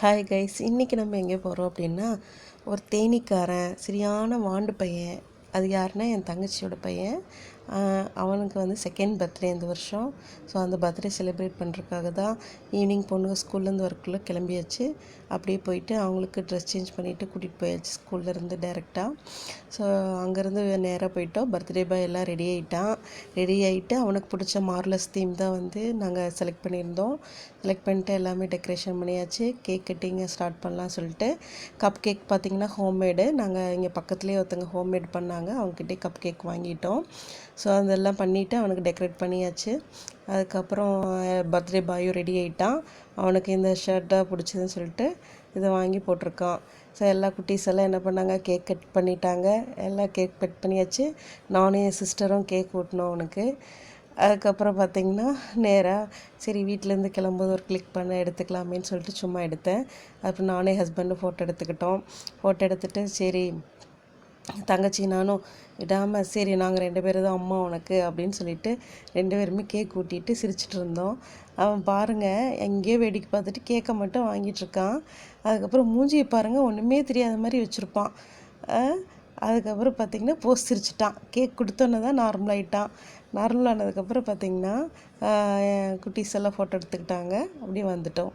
Hi guys, இன்றைக்கி நம்ம எங்கே போகிறோம் அப்படின்னா, ஒரு தேனீக்காரன் சரியான வாண்டு பையன். அது யாருன்னா என் தங்கச்சியோட பையன். அவனுக்கு வந்து செகண்ட் பர்த்டே இந்த வருஷம். ஸோ அந்த பர்த்டே செலிப்ரேட் பண்ணுறதுக்காக தான் ஈவினிங் பொண்ணுங்க ஸ்கூல்லேருந்து வரக்குள்ளே கிளம்பியாச்சு. அப்படியே போயிட்டு அவங்களுக்கு ட்ரெஸ் சேஞ்ச் பண்ணிவிட்டு கூட்டிகிட்டு போயாச்சு ஸ்கூல்லேருந்து டைரெக்டாக. ஸோ அங்கேருந்து நேராக போயிட்டோம். பர்த்டே பாய் எல்லாம் ரெடி ஆகிட்டு அவனுக்கு பிடிச்ச மார்லஸ் தீம் தான் வந்து நாங்கள் செலக்ட் பண்ணியிருந்தோம். செலக்ட் பண்ணிட்டு எல்லாமே டெக்கரேஷன் பண்ணியாச்சு. கேக் கட்டிங்கை ஸ்டார்ட் பண்ணலாம் சொல்லிட்டு கப் கேக் பார்த்திங்கன்னா ஹோம்மேடு. நாங்கள் இங்கே பக்கத்துலேயே ஒருத்தங்க ஹோம்மேட் பண்ணாங்க, அவங்ககிட்டே கப் கேக் வாங்கிட்டோம். ஸோ அதெல்லாம் பண்ணிவிட்டு அவனுக்கு டெக்கரேட் பண்ணியாச்சு. அதுக்கப்புறம் பர்த்டே பாயும் ரெடி ஆகிட்டான். அவனுக்கு இந்த ஷர்ட்டாக பிடிச்சதுன்னு சொல்லிட்டு இதை வாங்கி போட்டிருக்கான். ஸோ எல்லா குட்டீஸ் எல்லாம் என்ன பண்ணாங்க, கேக் கட் பண்ணிட்டாங்க. எல்லாம் கேக் கட் பண்ணியாச்சு. நானும் என் சிஸ்டரும் கேக் ஊட்டினோம் அவனுக்கு. அதுக்கப்புறம் பார்த்திங்கன்னா நேராக சரி வீட்டிலேருந்து கிளம்பும்போது ஒரு கிளிக் பண்ண எடுத்துக்கலாமேன்னு சொல்லிட்டு சும்மா எடுத்தேன். அப்புறம் நானே ஹஸ்பண்டும் ஃபோட்டோ எடுத்துக்கிட்டோம். ஃபோட்டோ எடுத்துகிட்டு சரி தங்கச்சி நானும் விடாமல் சரி நாங்கள் 2 பேரும் தான் அம்மா உனக்கு அப்படின்னு சொல்லிட்டு 2 பேருமே கேக் ஊட்டிட்டு சிரிச்சிட்டு இருந்தோம். அவன் பாருங்கள் எங்கேயோ வேடிக்கை பார்த்துட்டு கேக்கை மட்டும் வாங்கிட்டுருக்கான். அதுக்கப்புறம் மூஞ்சியை பாருங்கள், ஒன்றுமே தெரியாத மாதிரி வச்சுருப்பான். அதுக்கப்புறம் பார்த்திங்கன்னா போஸ் சிரிச்சிட்டான். கேக் கொடுத்தோன்னே தான் நார்மலாகிட்டான். நார்மலானதுக்கப்புறம் பார்த்திங்கன்னா குட்டீஸ் எல்லாம் ஃபோட்டோ எடுத்துக்கிட்டாங்க. அப்படியே வந்துட்டோம்.